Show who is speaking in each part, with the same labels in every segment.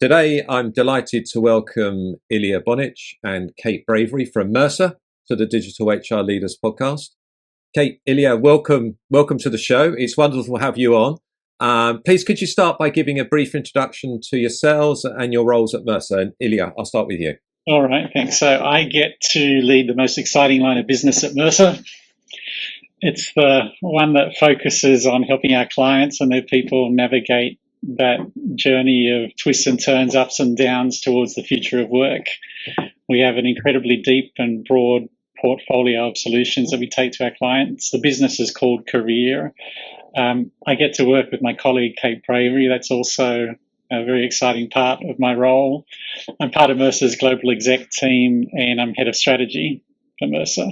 Speaker 1: Today, I'm delighted to welcome Ilya Bonic and Kate Bravery from Mercer to the Digital HR Leaders podcast. Kate, Ilya, welcome to the show. It's wonderful to have you on. Please, could you start by giving a brief introduction to yourselves and your roles at Mercer? And Ilya, I'll start with you.
Speaker 2: All right, thanks. So I get to lead the most exciting line of business at Mercer. It's the one that focuses on helping our clients and their people navigate that journey of twists and turns, ups and downs towards the future of work. We have an incredibly deep and broad portfolio of solutions that we take to our clients. The business is called Career. I get to work with my colleague, Kate Bravery. That's also a very exciting part of my role. I'm part of Mercer's global exec team and I'm head of strategy for Mercer.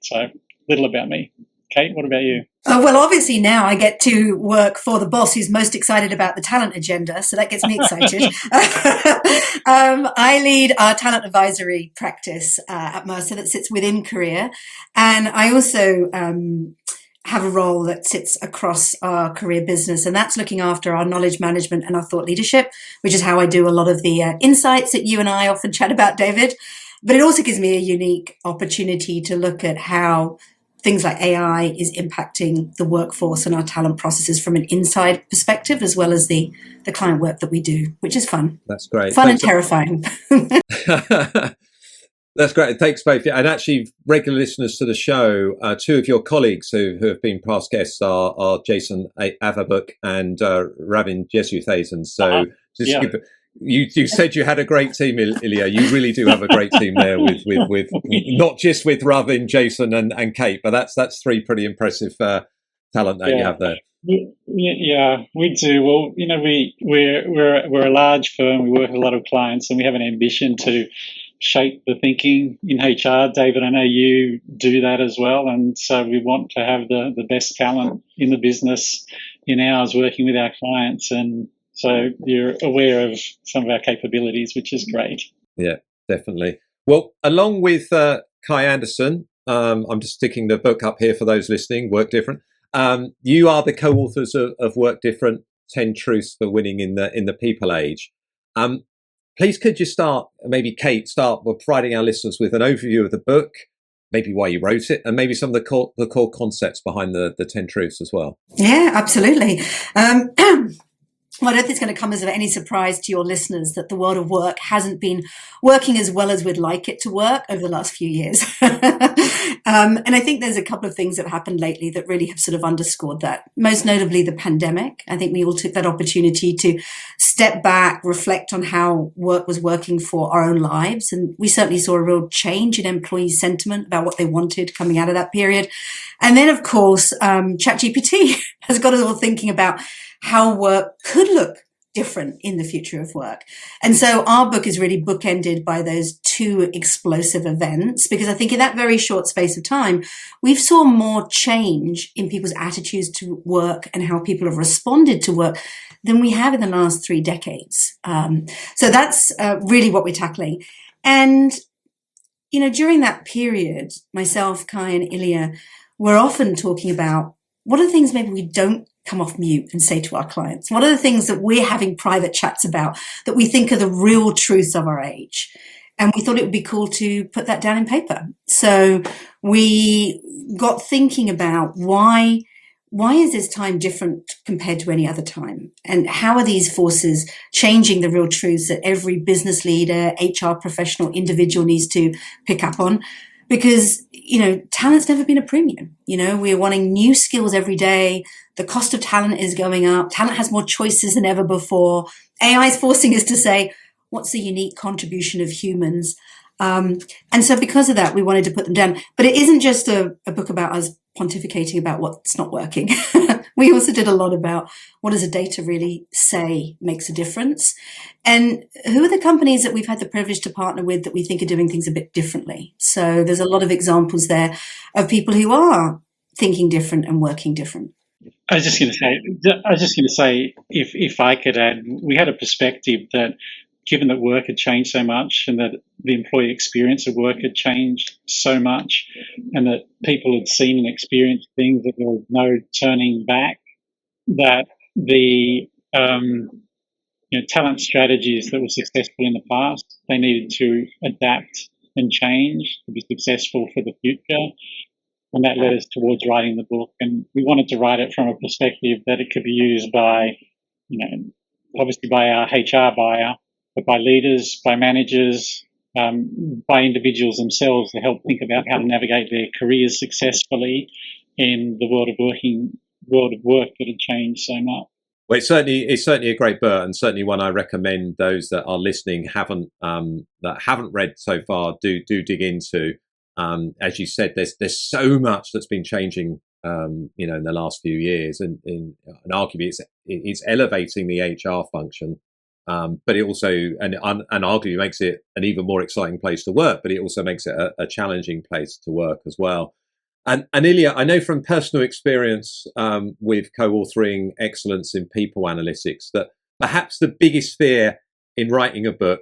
Speaker 2: So little about me. Kate, what about you?
Speaker 3: Well, obviously now I get to work for the boss who's most excited about the talent agenda, so that gets me excited. I lead our talent advisory practice at Mercer that sits within Career, and I also have a role that sits across our career business, and that's looking after our knowledge management and our thought leadership, which is how I do a lot of the insights that you and I often chat about, David. But it also gives me a unique opportunity to look at how things like AI is impacting the workforce and our talent processes from an inside perspective, as well as the client work that we do, which is fun.
Speaker 1: That's great.
Speaker 3: Fun and terrifying.
Speaker 1: That's great. Thanks, both. And actually, regular listeners to the show, two of your colleagues who have been past guests are Jason Avabuk and Ravin Jesuthazen. So you said you had a great team, Ilya. You really do have a great team there with not just with Ravin, Jason and Kate, but that's three pretty impressive talent that you have there.
Speaker 2: Yeah, we do. Well, we're a large firm. We work with a lot of clients, and we have an ambition to shape the thinking in HR. David, I know you do that as well, and so we want to have the best talent in the business in ours working with our clients, and so you're aware of some of our capabilities, which is great.
Speaker 1: Yeah, definitely. Well, along with Kai Anderson, I'm just sticking the book up here for those listening, Work Different. You are the co-authors of Work Different, 10 Truths for Winning in the People Age. Please, could you Kate, start by providing our listeners with an overview of the book, maybe why you wrote it, and maybe some of the core concepts behind the 10 Truths as well.
Speaker 3: Yeah, absolutely. Well, I don't think it's going to come as any surprise to your listeners that the world of work hasn't been working as well as we'd like it to work over the last few years. And I think there's a couple of things that have happened lately that really have sort of underscored that. Most notably, the pandemic. I think we all took that opportunity to step back, reflect on how work was working for our own lives. And we certainly saw a real change in employee sentiment about what they wanted coming out of that period. And then, of course, ChatGPT has got us all thinking about how work could look different in the future of work. And so our book is really bookended by those two explosive events, because I think in that very short space of time, we've saw more change in people's attitudes to work and how people have responded to work than we have in the last 3 decades. So that's really what we're tackling. And, during that period, myself, Kai and Ilya, we're often talking about what are the things maybe we don't come off mute and say to our clients? What are the things that we're having private chats about that we think are the real truths of our age? And we thought it would be cool to put that down in paper. So we got thinking about why is this time different compared to any other time? And how are these forces changing the real truths that every business leader, HR professional, individual needs to pick up on? Because, talent's never been a premium. We're wanting new skills every day. The cost of talent is going up. Talent has more choices than ever before. AI is forcing us to say, what's the unique contribution of humans? And so because of that, we wanted to put them down. But it isn't just a book about us pontificating about what's not working. We also did a lot about what does the data really say makes a difference? And who are the companies that we've had the privilege to partner with that we think are doing things a bit differently? So there's a lot of examples there of people who are thinking different and working different.
Speaker 2: I was just going to say, if I could add, we had a perspective that given that work had changed so much and that the employee experience of work had changed so much and that people had seen and experienced things that there was no turning back, that the talent strategies that were successful in the past, they needed to adapt and change to be successful for the future. And that led us towards writing the book. And we wanted to write it from a perspective that it could be used by, obviously by our HR buyer, but by leaders, by managers, by individuals themselves to help think about how to navigate their careers successfully in the world of work that had changed so much.
Speaker 1: Well, it's certainly a great book, and certainly one I recommend those that are listening haven't read so far do dig into. As you said, there's so much that's been changing, in the last few years, and arguably it's elevating the HR function, but it also and arguably makes it an even more exciting place to work. But it also makes it a challenging place to work as well. And Ilya, I know from personal experience with co-authoring excellence in people analytics that perhaps the biggest fear in writing a book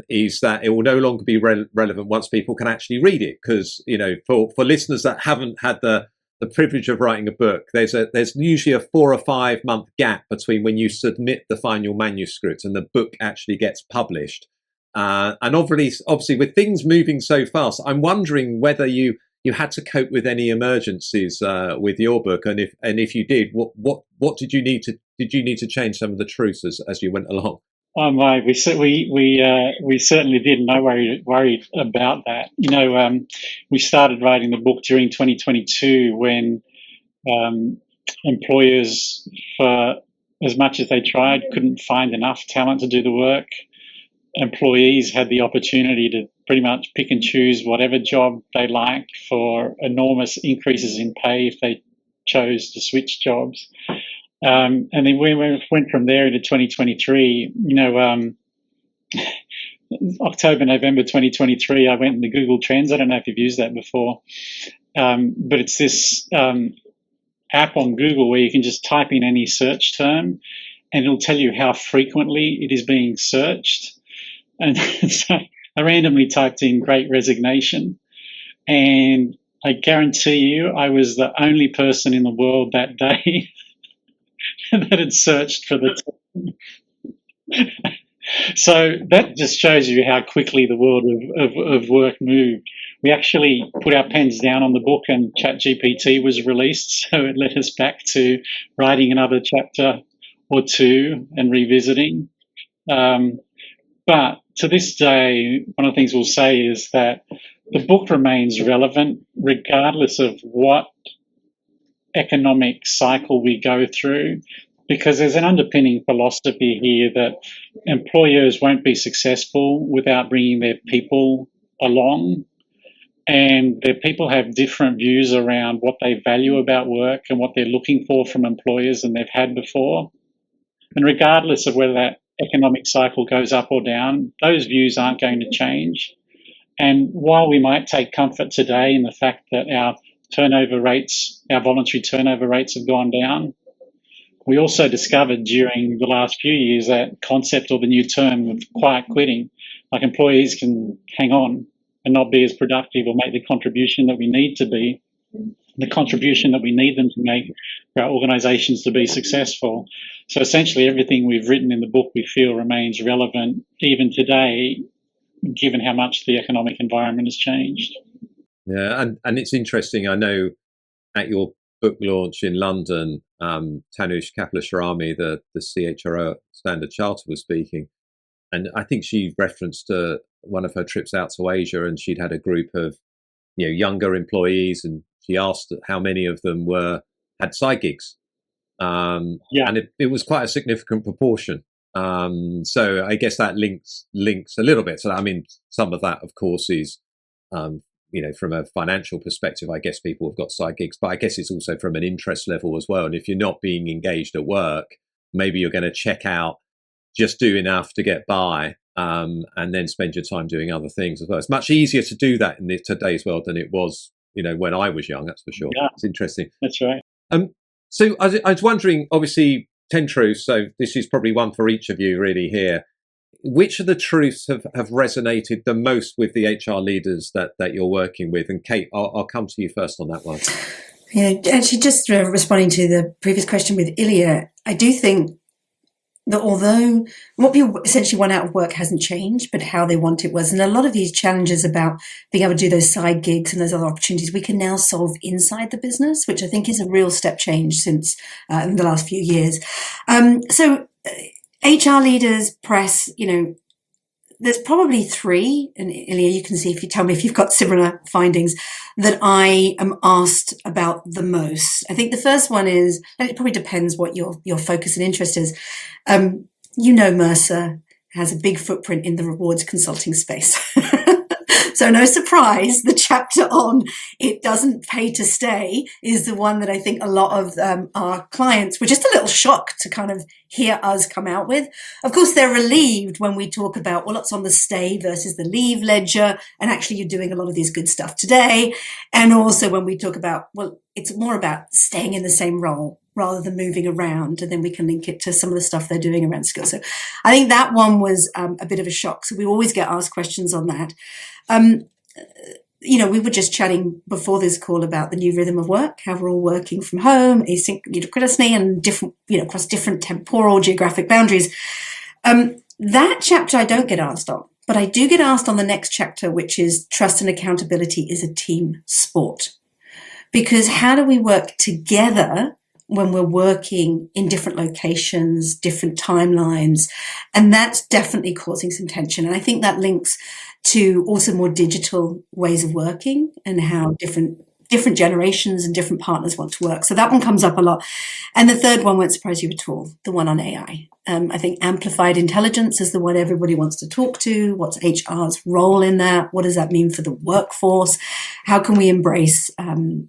Speaker 1: is that it will no longer be relevant once people can actually read it. Because, for listeners that haven't had the privilege of writing a book, there's usually a 4 or 5 month gap between when you submit the final manuscript and the book actually gets published. And obviously, with things moving so fast, I'm wondering whether you had to cope with any emergencies with your book, and if you did, what did you need to change some of the truths as you went along?
Speaker 2: Oh my, we certainly did, and I worried about that. We started writing the book during 2022 when employers, for as much as they tried, couldn't find enough talent to do the work. Employees had the opportunity to pretty much pick and choose whatever job they liked for enormous increases in pay if they chose to switch jobs. And then we went from there into 2023. October, November 2023, I went into Google Trends. I don't know if you've used that before, but it's this app on Google where you can just type in any search term and it'll tell you how frequently it is being searched. And so I randomly typed in Great Resignation, and I guarantee you I was the only person in the world that day that had searched for the term. So that just shows you how quickly the world of work moved. We actually put our pens down on the book and ChatGPT was released, so it led us back to writing another chapter or two and revisiting. But to this day, one of the things we'll say is that the book remains relevant regardless of what economic cycle we go through, because there's an underpinning philosophy here that employers won't be successful without bringing their people along, and their people have different views around what they value about work and what they're looking for from employers than they've had before. And regardless of whether that economic cycle goes up or down, those views aren't going to change. And while we might take comfort today in the fact that our voluntary turnover rates have gone down, we also discovered during the last few years that concept, or the new term, of quiet quitting. Like, employees can hang on and not be as productive or make the contribution that we need to be, the contribution that we need them to make for our organisations to be successful. So essentially everything we've written in the book we feel remains relevant even today, given how much the economic environment has changed.
Speaker 1: Yeah, and it's interesting. I know at your book launch in London, Tanush Kaplasharami, the CHRO Standard Chartered, was speaking, and I think she referenced one of her trips out to Asia, and she'd had a group of younger employees, and she asked how many of them had side gigs, and it was quite a significant proportion. So I guess that links a little bit. So I mean, some of that, of course, is from a financial perspective, I guess people have got side gigs, but I guess it's also from an interest level as well. And if you're not being engaged at work, maybe you're going to check out, just do enough to get by, and then spend your time doing other things as well. It's much easier to do that in today's world than it was, when I was young. That's for sure.
Speaker 2: Yeah,
Speaker 1: it's interesting.
Speaker 2: That's right.
Speaker 1: So I was wondering, obviously, 10 truths. So this is probably one for each of you really here. Which of the truths have resonated the most with the HR leaders that you're working with? And Kate, I'll come to you first on that one.
Speaker 3: Yeah, actually, just responding to the previous question with Ilya, I do think that although what people essentially want out of work hasn't changed, but how they want it was. And a lot of these challenges about being able to do those side gigs and those other opportunities, we can now solve inside the business, which I think is a real step change since in the last few years. So HR leaders, press, there's probably three, and Ilya, you can see if you tell me if you've got similar findings, that I am asked about the most. I think the first one is, and it probably depends what your focus and interest is. Mercer has a big footprint in the rewards consulting space. So no surprise, the chapter on it doesn't pay to stay is the one that I think a lot of our clients were just a little shocked to kind of hear us come out with. Of course, they're relieved when we talk about, well, it's on the stay versus the leave ledger. And actually, you're doing a lot of these good stuff today. And also when we talk about, well, it's more about staying in the same role rather than moving around. And then we can link it to some of the stuff they're doing around skills. So I think that one was a bit of a shock. So we always get asked questions on that. We were just chatting before this call about the new rhythm of work, how we're all working from home, asynchronously, and different, across different temporal geographic boundaries. That chapter I don't get asked on, but I do get asked on the next chapter, which is trust and accountability is a team sport. Because how do we work together when we're working in different locations, different timelines? And that's definitely causing some tension. And I think that links to also more digital ways of working and how different generations and different partners want to work. So that one comes up a lot. And the third one won't surprise you at all, the one on AI. I think amplified intelligence is the one everybody wants to talk to. What's HR's role in that? What does that mean for the workforce? How can we embrace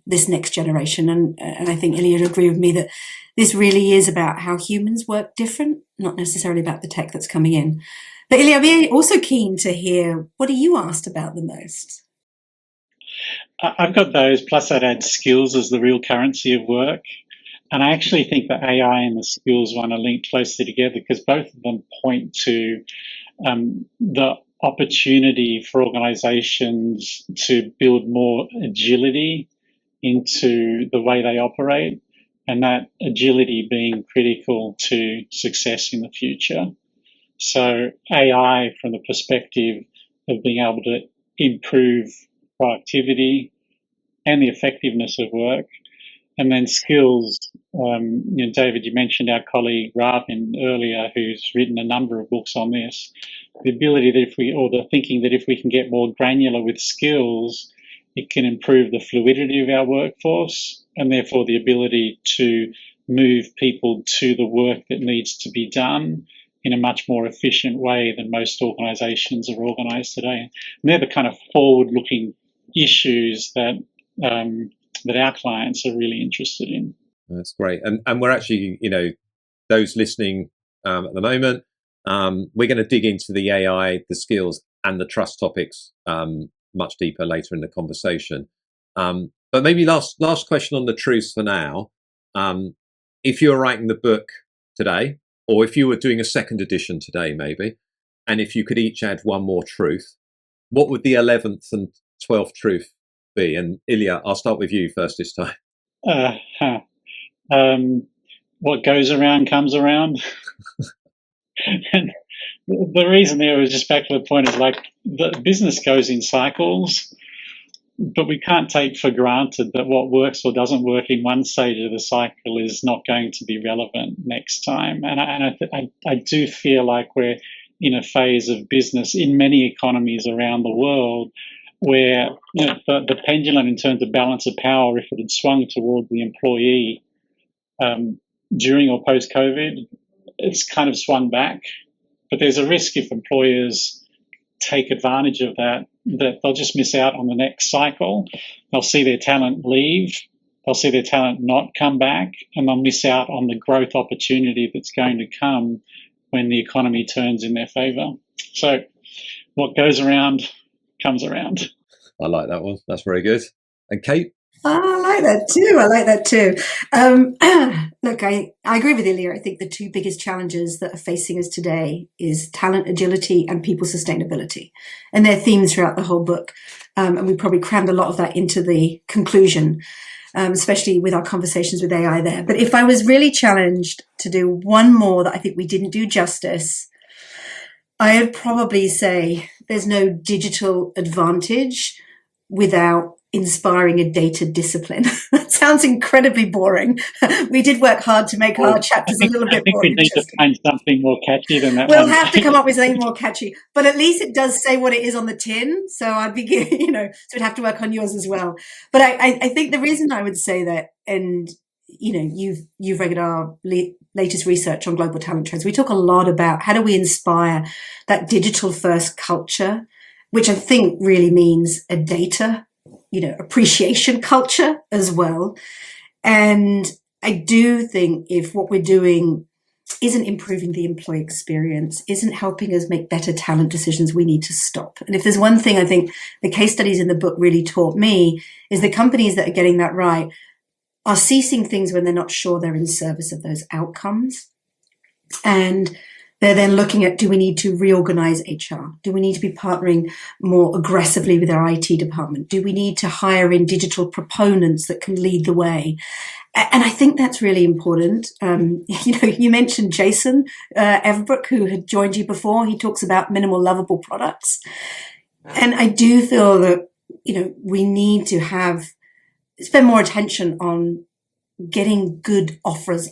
Speaker 3: this next generation? And I think Ilya would agree with me that this really is about how humans work different, not necessarily about the tech that's coming in. But Ilya, I'd be also keen to hear, what are you asked about the most?
Speaker 2: I've got those, plus I'd add skills as the real currency of work. And I actually think the AI and the skills one are linked closely together because both of them point to the opportunity for organizations to build more agility into the way they operate, and that agility being critical to success in the future. So AI, from the perspective of being able to improve productivity and the effectiveness of work, and then skills. David, you mentioned our colleague Ravin earlier, who's written a number of books on this. The ability that the thinking that if we can get more granular with skills, it can improve the fluidity of our workforce and therefore the ability to move people to the work that needs to be done in a much more efficient way than most organisations are organised today. And they're the kind of forward-looking issues that our clients are really interested in.
Speaker 1: That's great. And we're actually, those listening at the moment, we're going to dig into the AI, the skills and the trust topics much deeper later in the conversation. But maybe last question on the truths for now. If you're writing the book today, or if you were doing a second edition today, maybe, and if you could each add one more truth, what would the 11th and 12th truth be? And Ilya, I'll start with you first this time.
Speaker 2: What goes around comes around. And the reason there was just back to the point of the business goes in cycles, but we can't take for granted that what works or doesn't work in one stage of the cycle is not going to be relevant next time. And I do feel like we're in a phase of business in many economies around the world where the pendulum in terms of balance of power, if it had swung toward the employee during or post-COVID, it's kind of swung back. But there's a risk if employers take advantage of that they'll just miss out on the next cycle. They'll see their talent leave. They'll see their talent not come back, and they'll miss out on the growth opportunity that's going to come when the economy turns in their favour. So what goes around comes around.
Speaker 1: I like that one. That's very good. And Kate?
Speaker 3: I like that too. Look, I agree with Ilya. I think the two biggest challenges that are facing us today is talent agility and people sustainability. And they're themes throughout the whole book. And we probably crammed a lot of that into the conclusion, especially with our conversations with AI there. But if I was really challenged to do one more that I think we didn't do justice, I would probably say there's no digital advantage without inspiring a data discipline. That sounds incredibly boring. We did work hard to make our chapters a little bit more
Speaker 2: we need to find something more catchy than that.
Speaker 3: We'll have to come up with something more catchy, but at least it does say what it is on the tin. So I'd be, so we'd have to work on yours as well. But I think the reason I would say that, and you've read our latest research on global talent trends. We talk a lot about how do we inspire that digital first culture, which I think really means a data appreciation culture as well. And I do think if what we're doing isn't improving the employee experience, isn't helping us make better talent decisions, we need to stop. And if there's one thing I think the case studies in the book really taught me is the companies that are getting that right are ceasing things when they're not sure they're in service of those outcomes. And they're then looking at, do we need to reorganize HR? Do we need to be partnering more aggressively with our IT department? Do we need to hire in digital proponents that can lead the way? And I think that's really important. You mentioned Jason Everbrook, who had joined you before. He talks about minimal lovable products. And I do feel that, we need to spend more attention on getting good offers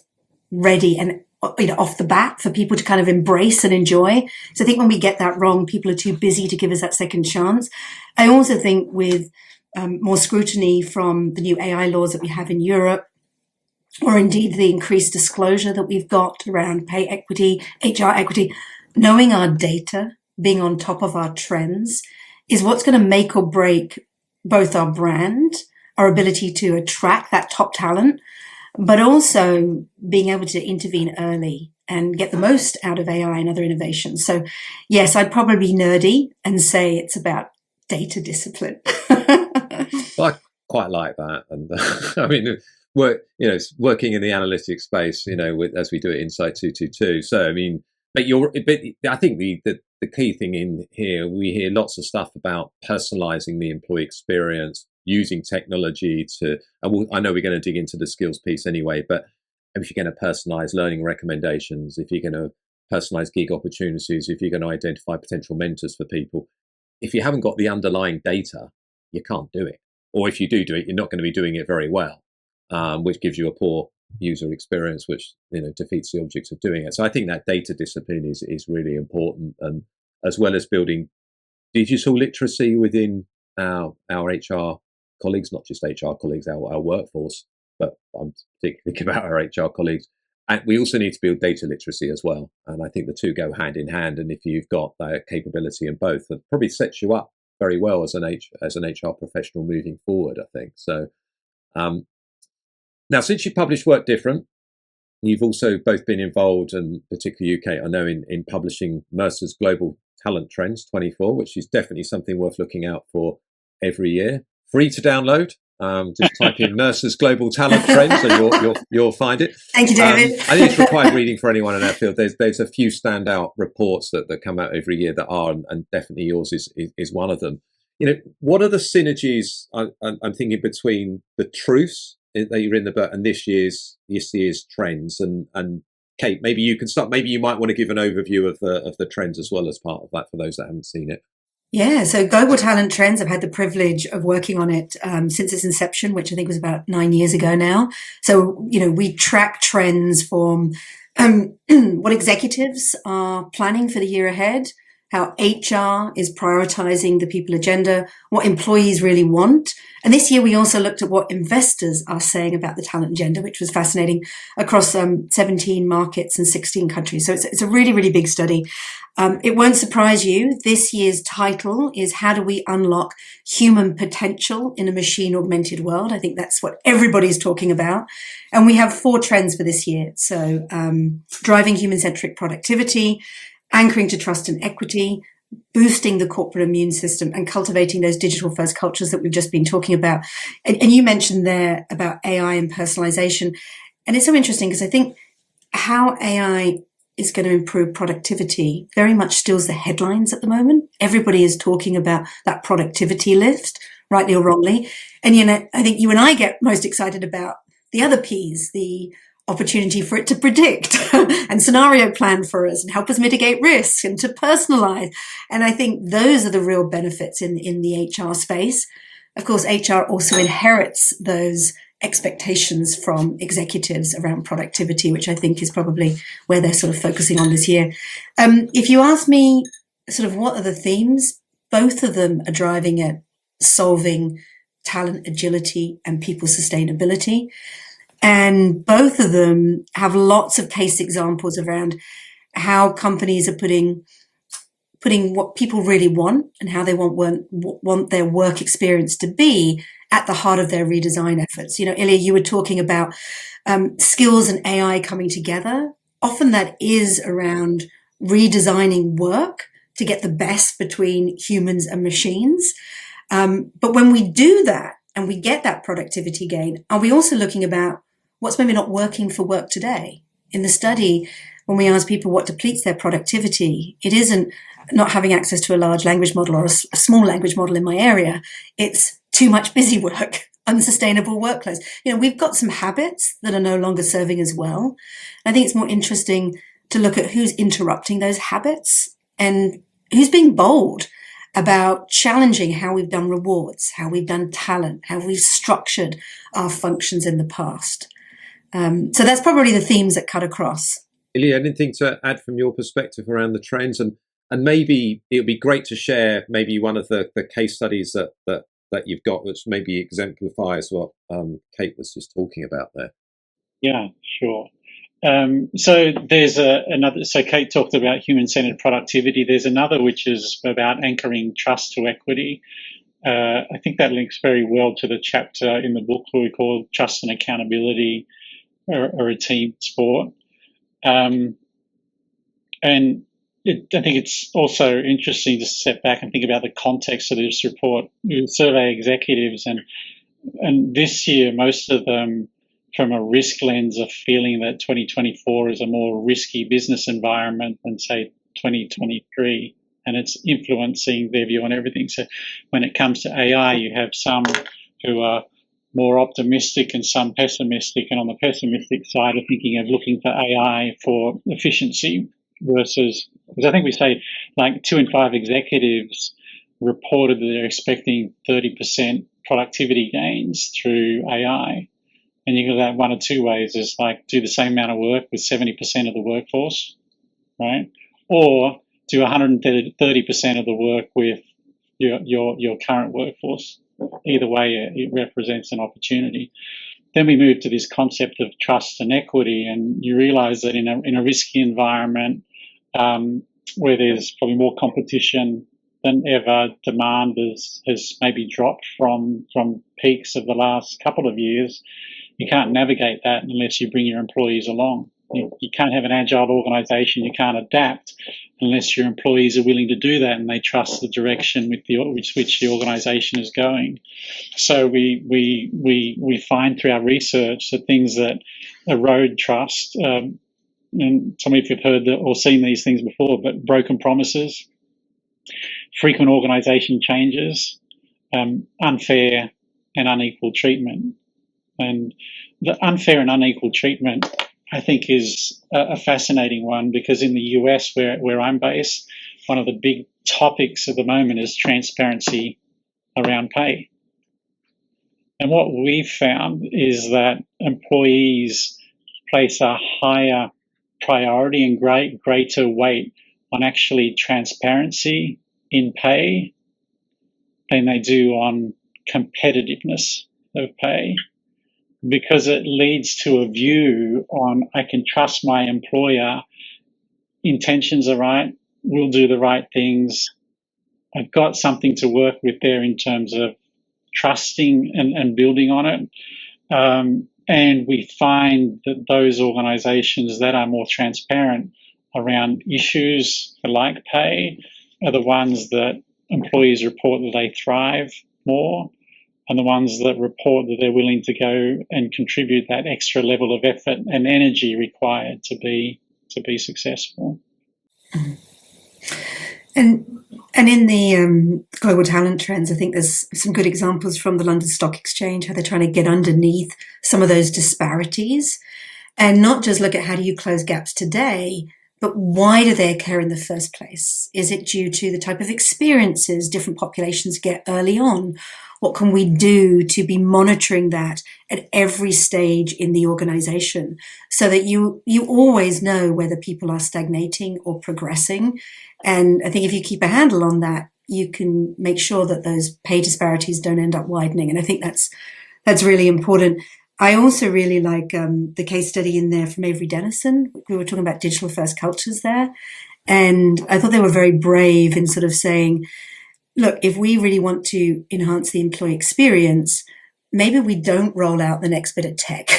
Speaker 3: ready and off the bat for people to kind of embrace and enjoy. So I think when we get that wrong, people are too busy to give us that second chance. I also think with more scrutiny from the new AI laws that we have in Europe, or indeed the increased disclosure that we've got around pay equity, HR equity, knowing our data, being on top of our trends is what's going to make or break both our brand, our ability to attract that top talent, but also being able to intervene early and get the most out of AI and other innovations. So yes, I'd probably be nerdy and say it's about data discipline.
Speaker 1: Well, I quite like that. And I mean, working in the analytics space, as we do it inside 222. So, I mean, but I think the key thing in here, we hear lots of stuff about personalizing the employee experience, using technology I know we're going to dig into the skills piece anyway, but if you're going to personalize learning recommendations, if you're going to personalize gig opportunities, if you're going to identify potential mentors for people, if you haven't got the underlying data, you can't do it. Or if you do it, you're not going to be doing it very well, which gives you a poor user experience, which defeats the objects of doing it. So I think that data discipline is really important, and as well as building digital literacy within our HR colleagues, not just HR colleagues, our workforce, but I'm particularly thinking about our HR colleagues. And we also need to build data literacy as well. And I think the two go hand in hand. And if you've got that capability in both, that probably sets you up very well as an HR professional moving forward, I think. So now, since you published Work Different, you've also both been involved, and particularly UK, I know, in publishing Mercer's Global Talent Trends 24, which is definitely something worth looking out for every year. Free to download. Just type in Mercer's Global Talent Trends and you'll find it.
Speaker 3: Thank you, David.
Speaker 1: I think it's required reading for anyone in our field. There's a few standout reports that come out every year that are, and definitely yours is one of them. What are the synergies I'm thinking between the truths that you're in the book and this year's trends? And Kate, maybe you can start. Maybe you might want to give an overview of the trends as well as part of that for those that haven't seen it.
Speaker 3: Yeah, so Global Talent Trends, I've had the privilege of working on it since its inception, which I think was about 9 years ago now. So, we track trends from what executives are planning for the year ahead, how HR is prioritizing the people agenda, what employees really want. And this year we also looked at what investors are saying about the talent agenda, which was fascinating, across 17 markets and 16 countries. So it's a really, really big study. It won't surprise you. This year's title is How Do We Unlock Human Potential in a Machine Augmented World? I think that's what everybody's talking about. And we have 4 trends for this year. So driving human-centric productivity, anchoring to trust and equity, boosting the corporate immune system, and cultivating those digital first cultures that we've just been talking about. And you mentioned there about AI and personalization. And it's so interesting because I think how AI is going to improve productivity very much steals the headlines at the moment. Everybody is talking about that productivity lift, rightly or wrongly. And, I think you and I get most excited about the other P's, the opportunity for it to predict and scenario plan for us and help us mitigate risk and to personalize. And I think those are the real benefits in the HR space. Of course, HR also inherits those expectations from executives around productivity, which I think is probably where they're sort of focusing on this year. If you ask me sort of what are the themes, both of them are driving at solving talent agility and people sustainability. And both of them have lots of case examples around how companies are putting what people really want and how they want their work experience to be at the heart of their redesign efforts. Ilya, you were talking about skills and AI coming together. Often that is around redesigning work to get the best between humans and machines. But when we do that and we get that productivity gain, are we also looking about what's maybe not working for work today? In the study, when we ask people what depletes their productivity, it isn't not having access to a large language model or a small language model in my area. It's too much busy work, unsustainable workloads. We've got some habits that are no longer serving us well. I think it's more interesting to look at who's interrupting those habits and who's being bold about challenging how we've done rewards, how we've done talent, how we've structured our functions in the past. So that's probably the themes that cut across.
Speaker 1: Ilya, anything to add from your perspective around the trends? And maybe it would be great to share maybe one of the case studies that you've got, which maybe exemplifies what Kate was just talking about there.
Speaker 2: Yeah, sure. So there's another. So Kate talked about human-centered productivity. There's another which is about anchoring trust to equity. I think that links very well to the chapter in the book where we call trust and accountability or a team sport. And I think it's also interesting to step back and think about the context of this report. We survey executives, and this year most of them, from a risk lens, are feeling that 2024 is a more risky business environment than, say, 2023, and it's influencing their view on everything. So when it comes to AI, you have some who are more optimistic and some pessimistic, and on the pessimistic side are thinking of looking for AI for efficiency versus, because I think we say like 2 in 5 executives reported that they're expecting 30% productivity gains through AI. And you can do that one of two ways, is like do the same amount of work with 70% of the workforce, right? Or do 130% of the work with your current workforce. Either way, it represents an opportunity. Then we move to this concept of trust and equity, and you realize that in a risky environment where there's probably more competition than ever, demand has maybe dropped from peaks of the last couple of years. You can't navigate that unless you bring your employees along. You can't have an agile organization. You can't adapt unless your employees are willing to do that and they trust the direction with which the organization is going. So we find through our research that things that erode trust, and some of you have heard or seen these things before, but broken promises, frequent organization changes, unfair and unequal treatment. And the unfair and unequal treatment, I think, is a fascinating one, because in the US, where I'm based, one of the big topics at the moment is transparency around pay. And what we've found is that employees place a higher priority and greater weight on actually transparency in pay than they do on competitiveness of pay, because it leads to a view on, I can trust my employer, intentions are right, we'll do the right things, I've got something to work with there in terms of trusting and building on it. And we find that those organizations that are more transparent around issues like pay are the ones that employees report that they thrive more, and the ones that report that they're willing to go and contribute that extra level of effort and energy required to be to be successful.
Speaker 3: And in the global talent trends, I think there's some good examples from the London Stock Exchange, how they're trying to get underneath some of those disparities and not just look at how do you close gaps today, but why do they occur in the first place? Is it due to the type of experiences different populations get early on? What can we do to be monitoring that at every stage in the organization so that you always know whether people are stagnating or progressing? And I think if you keep a handle on that, you can make sure that those pay disparities don't end up widening. And I think that's really important. I also really like the case study in there from Avery Dennison. We were talking about digital first cultures there. And I thought they were very brave in sort of saying, look, if we really want to enhance the employee experience, maybe we don't roll out the next bit of tech.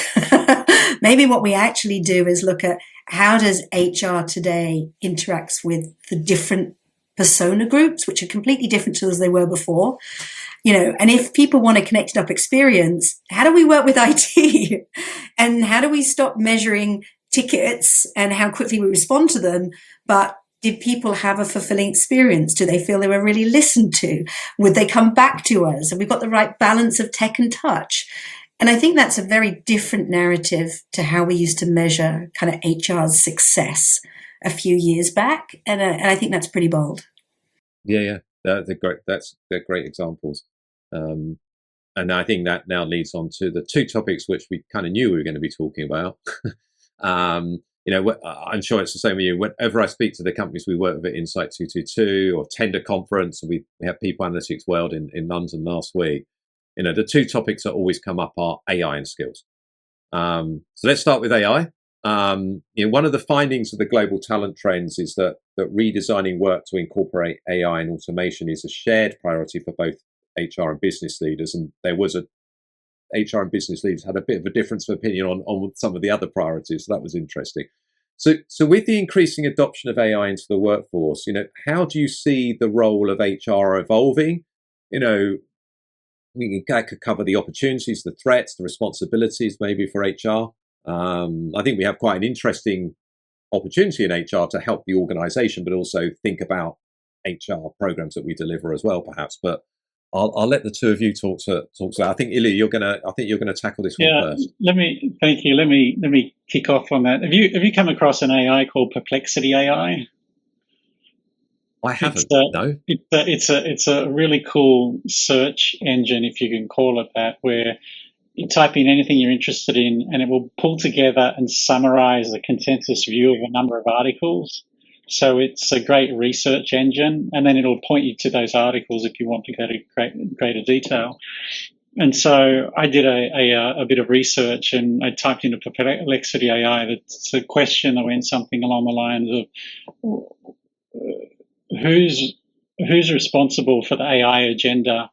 Speaker 3: Maybe what we actually do is look at how does HR today interacts with the different persona groups, which are completely different to as they were before. And if people want a connected up experience, how do we work with IT? And how do we stop measuring tickets and how quickly we respond to them? But did people have a fulfilling experience? Do they feel they were really listened to? Would they come back to us? Have we got the right balance of tech and touch? And I think that's a very different narrative to how we used to measure kind of HR's success a few years back. And I think that's pretty bold.
Speaker 1: Yeah. They're great examples. And I think that now leads on to the two topics which we kind of knew we were going to be talking about. I'm sure it's the same with you. Whenever I speak to the companies we work with at Insight 222 or Tender Conference, and we have People Analytics World in London last week, the two topics that always come up are AI and skills. So let's start with AI. One of the findings of the global talent trends is that redesigning work to incorporate AI and automation is a shared priority for both HR and business leaders. And there was HR and business leaders had a bit of a difference of opinion on some of the other priorities. So that was interesting. So with the increasing adoption of AI into the workforce, how do you see the role of HR evolving? We could cover the opportunities, the threats, the responsibilities maybe for HR. I think we have quite an interesting opportunity in HR to help the organization, but also think about HR programs that we deliver as well, perhaps. But I'll let the two of you talk to that. I think Ilya, you're gonna tackle this one first.
Speaker 2: Thank you. Let me kick off on that. Have you come across an AI called Perplexity AI?
Speaker 1: I haven't. No.
Speaker 2: It's a really cool search engine, if you can call it that, where you type in anything you're interested in, and it will pull together and summarize a consensus view of a number of articles. So it's a great research engine, and then it'll point you to those articles if you want to go to greater detail. And so I did a bit of research, and I typed into Perplexity AI. That's a question that went something along the lines of who's responsible for the AI agenda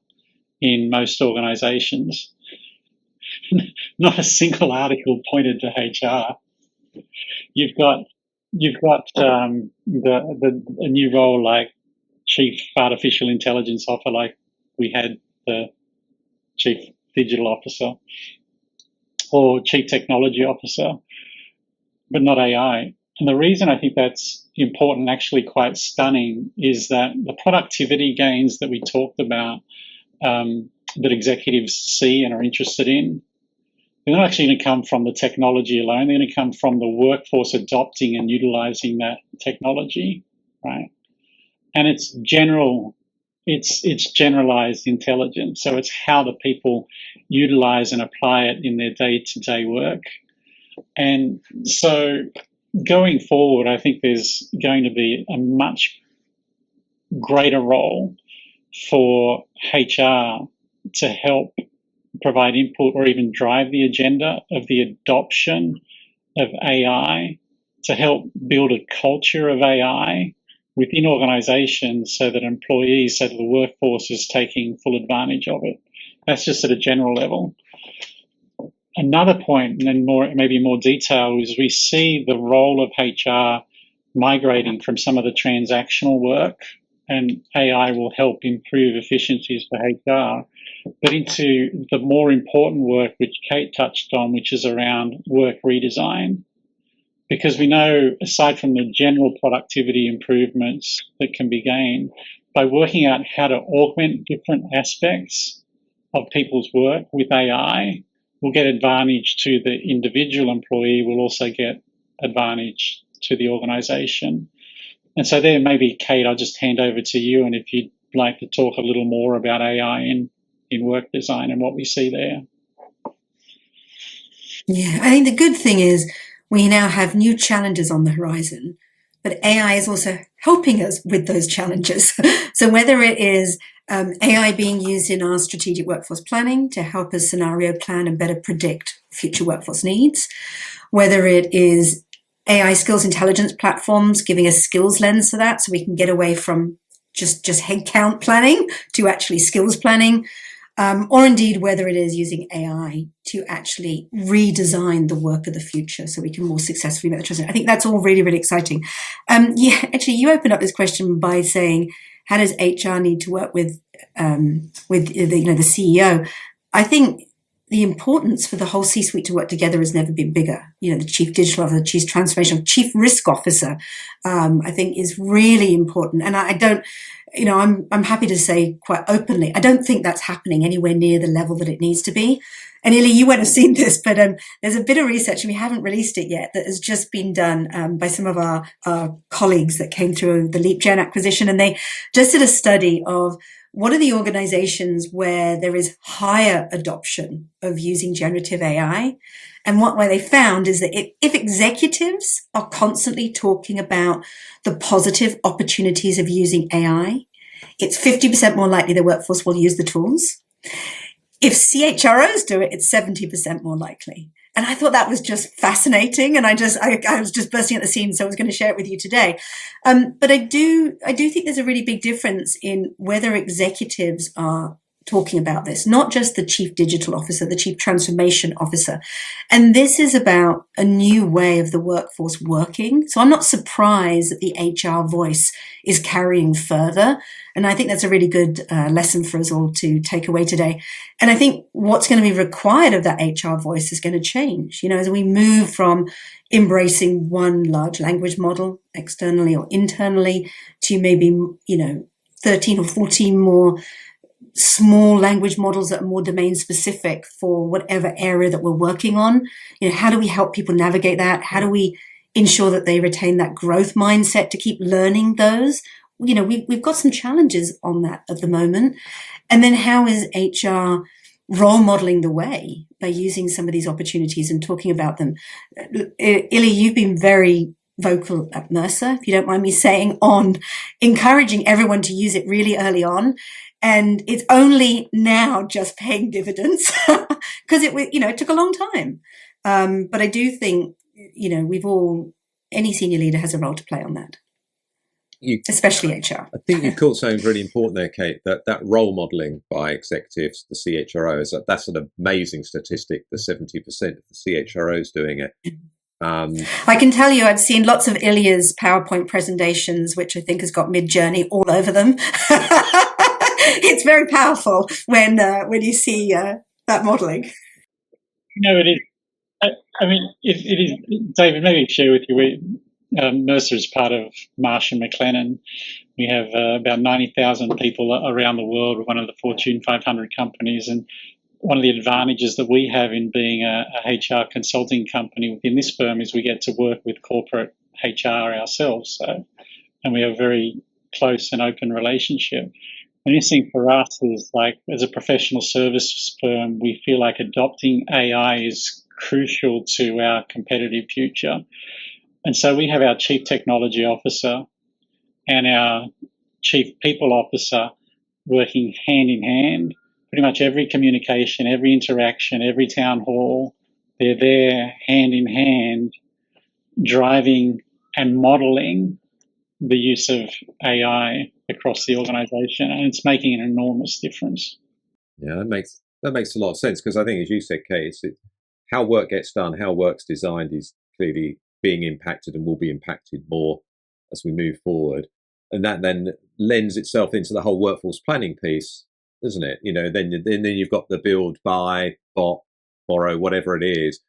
Speaker 2: in most organizations. Not a single article pointed to HR. You've got a new role like Chief Artificial Intelligence Officer, like we had the Chief Digital Officer, or Chief Technology Officer, but not AI. And the reason I think that's important, actually quite stunning, is that the productivity gains that we talked about that executives see and are interested in, they're not actually going to come from the technology alone. They're going to come from the workforce adopting and utilizing that technology, right? And it's generalized intelligence. So it's how the people utilize and apply it in their day-to-day work. And so going forward, I think there's going to be a much greater role for HR to help provide input or even drive the agenda of the adoption of AI, to help build a culture of AI within organizations so that employees, so that the workforce is taking full advantage of it. That's just at a general level. Another point, and then maybe more detail, is we see the role of HR migrating from some of the transactional work, and AI will help improve efficiencies for HR, but into the more important work which Kate touched on, which is around work redesign. because we know, aside from the general productivity improvements that can be gained, by working out how to augment different aspects of people's work with AI, we'll get advantage to the individual employee, we'll also get advantage to the organisation. And so there, maybe, Kate, I'll just hand over to you, and if you'd like to talk a little more about AI in work design and what we see there.
Speaker 3: Yeah, I think the good thing is we now have new challenges on the horizon, but AI is also helping us with those challenges. So whether it is AI being used in our strategic workforce planning to help us scenario plan and better predict future workforce needs, whether it is AI skills intelligence platforms giving us skills lens to that so we can get away from just headcount planning to actually skills planning, or indeed whether it is using AI to actually redesign the work of the future so we can more successfully make the transition. I think that's all really, really exciting. Yeah, actually, you opened up this question by saying, how does HR need to work with the CEO? I think the importance for the whole C-suite to work together has never been bigger. The chief digital officer, the chief transformation, chief risk officer, I think is really important. And I don't, I'm happy to say quite openly, I don't think that's happening anywhere near the level that it needs to be. And Ilya, you won't have seen this, but there's a bit of research, and we haven't released it yet, that has just been done by some of our colleagues that came through the LeapGen acquisition. And they just did a study of what are the organizations where there is higher adoption of using generative AI? And what they found is that if executives are constantly talking about the positive opportunities of using AI, it's 50% more likely the workforce will use the tools. If CHROs do it, it's 70% more likely. And I thought that was just fascinating. And I was just bursting at the seams, so I was going to share it with you today. But I do think there's a really big difference in whether executives are talking about this, not just the chief digital officer, the chief transformation officer. And this is about a new way of the workforce working. So I'm not surprised that the HR voice is carrying further. And I think that's a really good lesson for us all to take away today. And I think what's going to be required of that HR voice is going to change. As we move from embracing one large language model externally or internally to maybe, 13 or 14 more small language models that are more domain specific for whatever area that we're working on. How do we help people navigate that? How do we ensure that they retain that growth mindset to keep learning those? We've got some challenges on that at the moment. And then how is HR role modeling the way by using some of these opportunities and talking about them? Ilya, you've been very vocal at Mercer, if you don't mind me saying, on encouraging everyone to use it really early on. And it's only now just paying dividends because it took a long time. But I do think, any senior leader has a role to play on that, especially HR.
Speaker 1: I think you caught something really important there, Kate, that role modelling by executives, the CHROs, that's an amazing statistic, the 70% of the CHROs doing it.
Speaker 3: I can tell you I've seen lots of Ilya's PowerPoint presentations, which I think has got Midjourney all over them. It's very powerful when you see that modelling.
Speaker 2: No, it is. It is. David, maybe share with you. Mercer is part of Marsh & McLennan. We have about 90,000 people around the world. We're one of the Fortune 500 companies, and one of the advantages that we have in being a HR consulting company within this firm is we get to work with corporate HR ourselves. And we have a very close and open relationship. And the thing for us is, like, as a professional service firm, we feel like adopting AI is crucial to our competitive future. And so we have our Chief Technology Officer and our Chief People Officer working hand in hand. Pretty much every communication, every interaction, every town hall, they're there hand in hand, driving and modelling the use of AI across the organisation, and it's making an enormous difference.
Speaker 1: Yeah, that makes a lot of sense, because I think, as you said, Kate, how work gets done, how work's designed is clearly being impacted and will be impacted more as we move forward, and that then lends itself into the whole workforce planning piece, doesn't it? Then you've got the build, buy, bot, borrow, whatever it is,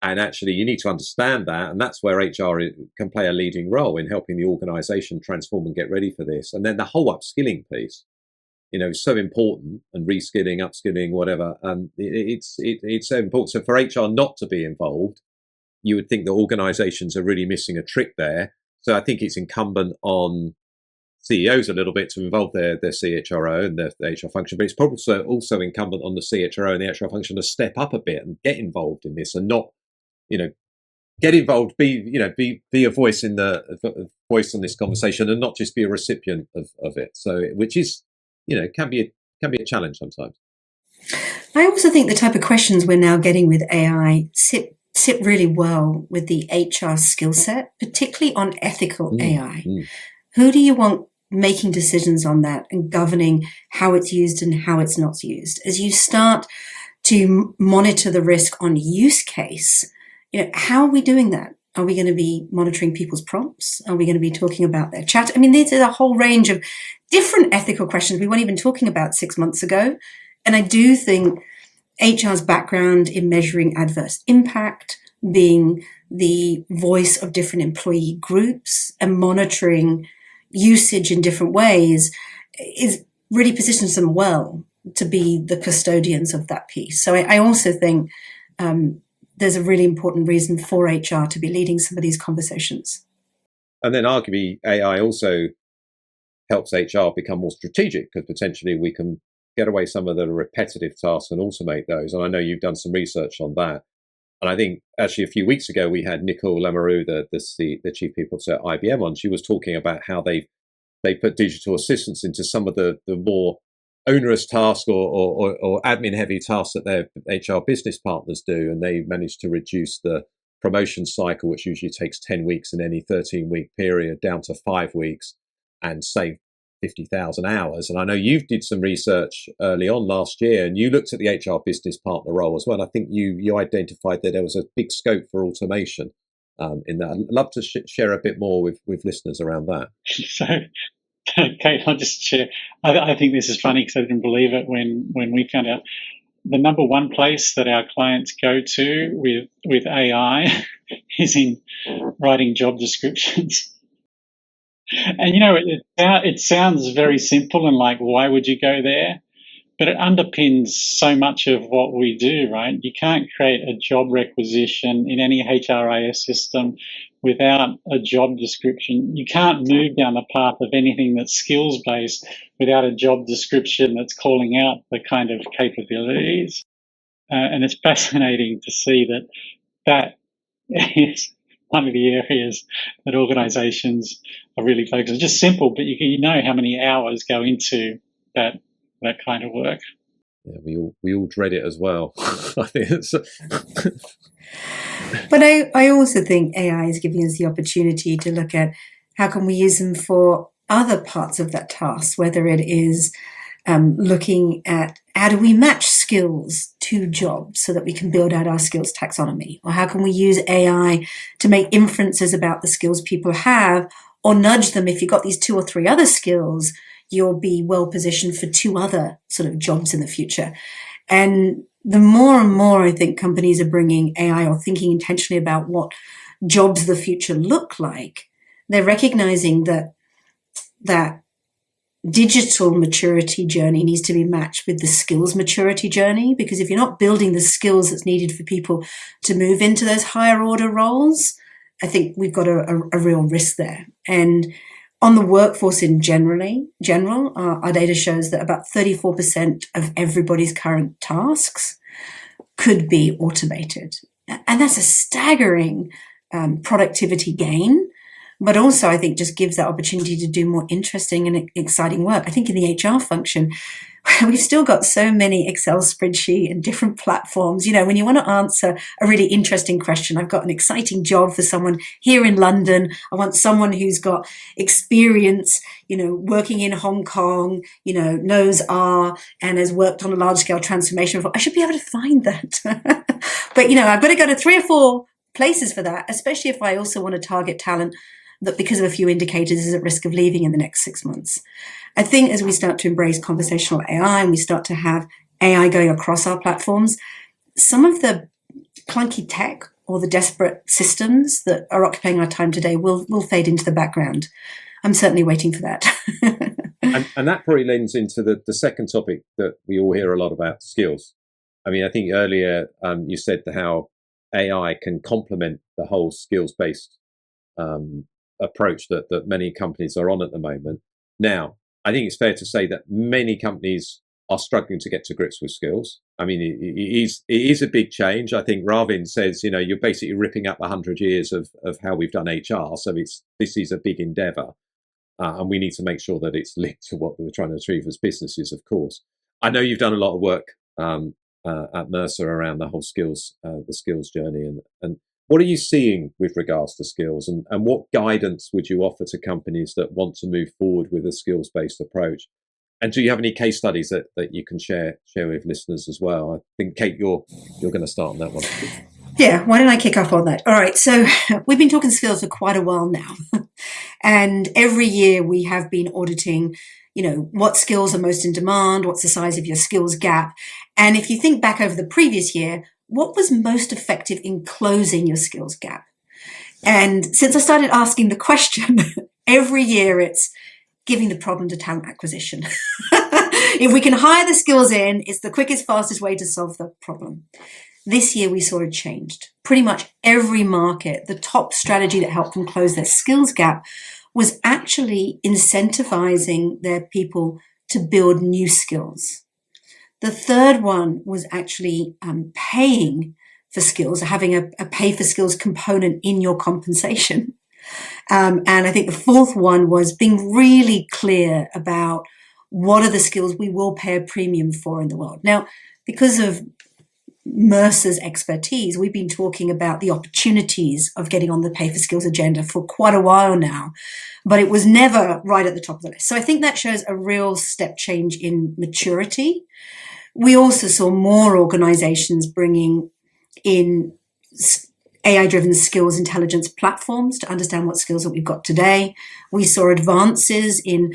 Speaker 1: And actually, you need to understand that. And that's where HR can play a leading role in helping the organization transform and get ready for this. And then the whole upskilling piece, is so important, and reskilling, upskilling, whatever. It's so important. So for HR not to be involved, you would think that organizations are really missing a trick there. So I think it's incumbent on CEOs a little bit to involve their CHRO and the HR function, but it's probably also incumbent on the CHRO and the HR function to step up a bit and get involved in this, and not, get involved, be a voice in the voice on this conversation, and not just be a recipient of it. So, which is, can be a challenge sometimes.
Speaker 3: I also think the type of questions we're now getting with AI sit really well with the HR skill set, particularly on ethical AI. Who do you want making decisions on that and governing how it's used and how it's not used? As you start to monitor the risk on use case, how are we doing that? Are we going to be monitoring people's prompts? Are we going to be talking about their chat? I mean, there's a whole range of different ethical questions we weren't even talking about 6 months ago. And I do think HR's background in measuring adverse impact, being the voice of different employee groups and monitoring usage in different ways is really positions them well to be the custodians of that piece. So I also think there's a really important reason for HR to be leading some of these conversations.
Speaker 1: And then arguably AI also helps HR become more strategic, because potentially we can get away some of the repetitive tasks and automate those. And I know you've done some research on that. And I think actually a few weeks ago we had Nicole Lamoureux, the chief people officer at IBM, on. She was talking about how they put digital assistants into some of the more onerous tasks or admin heavy tasks that their HR business partners do, and they managed to reduce the promotion cycle, which usually takes 10 weeks in any 13-week period, down to 5 weeks, and save 50,000 hours. And I know you did some research early on last year, and you looked at the HR business partner role as well. I think you identified that there was a big scope for automation in that. I'd love to share a bit more with listeners around that.
Speaker 2: So, Kate, I'll just share. I think this is funny because I didn't believe it when we found out. The number one place that our clients go to with AI is in writing job descriptions. And it sounds very simple and like, why would you go there? But it underpins so much of what we do, right? You can't create a job requisition in any HRIS system without a job description. You can't move down the path of anything that's skills-based without a job description that's calling out the kind of capabilities. And it's fascinating to see that is one of the areas that organizations are really focused on. Just simple, but you know how many hours go into that kind of work.
Speaker 1: Yeah, we all dread it as well. I think it's
Speaker 3: But I also think AI is giving us the opportunity to look at how can we use them for other parts of that task, whether it is looking at how do we match skills to jobs so that we can build out our skills taxonomy, or how can we use AI to make inferences about the skills people have, or nudge them if you've got these 2 or 3 other skills, you'll be well positioned for 2 other sort of jobs in the future. And the more and more I think companies are bringing AI or thinking intentionally about what jobs of the future look like, they're recognizing that digital maturity journey needs to be matched with the skills maturity journey, because if you're not building the skills that's needed for people to move into those higher order roles, I think we've got a real risk there. And on the workforce in general, our data shows that about 34% of everybody's current tasks could be automated. And that's a staggering productivity gain, but also I think just gives that opportunity to do more interesting and exciting work. I think in the HR function, we've still got so many Excel spreadsheet and different platforms. When you want to answer a really interesting question, I've got an exciting job for someone here in London. I want someone who's got experience, working in Hong Kong, knows R and has worked on a large scale transformation before. I should be able to find that. But, I've got to go to 3 or 4 places for that, especially if I also want to target talent that because of a few indicators is at risk of leaving in the next 6 months. I think as we start to embrace conversational AI and we start to have AI going across our platforms, some of the clunky tech or the desperate systems that are occupying our time today will fade into the background. I'm certainly waiting for that.
Speaker 1: And that probably lends into the second topic that we all hear a lot about, skills. I mean, I think earlier you said how AI can complement the whole skills-based approach that many companies are on at the moment. Now, I think it's fair to say that many companies are struggling to get to grips with skills. I mean, it is a big change. I think Ravin says, you're basically ripping up 100 years of how we've done HR. So this is a big endeavor. And we need to make sure that it's linked to what we're trying to achieve as businesses, of course. I know you've done a lot of work at Mercer around the whole skills, the skills journey. And what are you seeing with regards to skills? And what guidance would you offer to companies that want to move forward with a skills-based approach? And do you have any case studies that you can share with listeners as well? I think, Kate, you're going to start on that one.
Speaker 3: Yeah, why don't I kick off on that? All right, so we've been talking skills for quite a while now. And every year we have been auditing, what skills are most in demand, what's the size of your skills gap. And if you think back over the previous year, what was most effective in closing your skills gap? And since I started asking the question, every year it's giving the problem to talent acquisition. If we can hire the skills in, it's the quickest, fastest way to solve the problem. This year we saw it changed. Pretty much every market, the top strategy that helped them close their skills gap was actually incentivizing their people to build new skills. The third one was actually paying for skills, having a pay for skills component in your compensation. And I think the fourth one was being really clear about what are the skills we will pay a premium for in the world. Now, because of Mercer's expertise, we've been talking about the opportunities of getting on the pay for skills agenda for quite a while now, but it was never right at the top of the list. So I think that shows a real step change in maturity. We also saw more organizations bringing in AI-driven skills intelligence platforms to understand what skills that we've got today. We saw advances in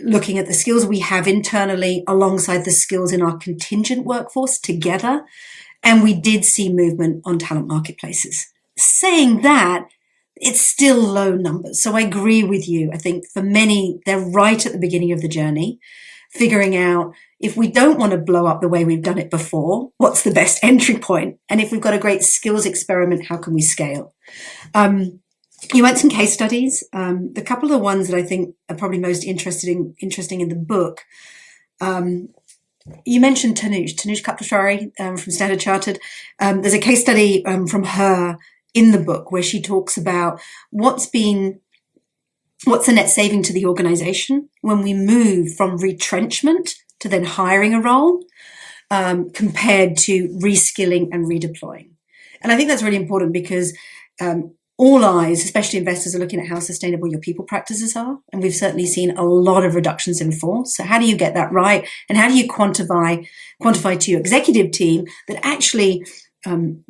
Speaker 3: looking at the skills we have internally alongside the skills in our contingent workforce together. And we did see movement on talent marketplaces. Saying that, it's still low numbers. So I agree with you. I think for many, they're right at the beginning of the journey, figuring out if we don't want to blow up the way we've done it before, what's the best entry point? And if we've got a great skills experiment, how can we scale? You went some case studies. The couple of the ones that I think are probably most interesting in the book. You mentioned Tanuj Kaplashwari from Standard Chartered. There's a case study from her in the book where she talks about what's the net saving to the organization when we move from retrenchment to then hiring a role compared to reskilling and redeploying. And I think that's really important because all eyes, especially investors, are looking at how sustainable your people practices are. And we've certainly seen a lot of reductions in force. So how do you get that right? And how do you quantify to your executive team that actually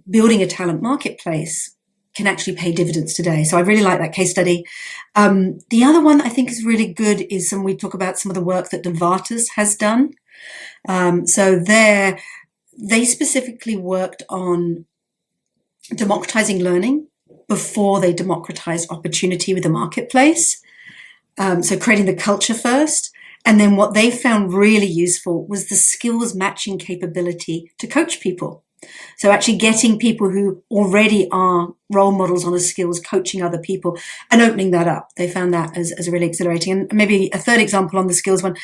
Speaker 3: building a talent marketplace can actually pay dividends today? So I really like that case study. The other one that I think is really good is we talk about some of the work that Novartis has done. So they specifically worked on democratizing learning before they democratized opportunity with the marketplace. So creating the culture first. And then what they found really useful was the skills matching capability to coach people. So actually getting people who already are role models on the skills, coaching other people and opening that up. They found that as really exhilarating. And maybe a third example on the skills one,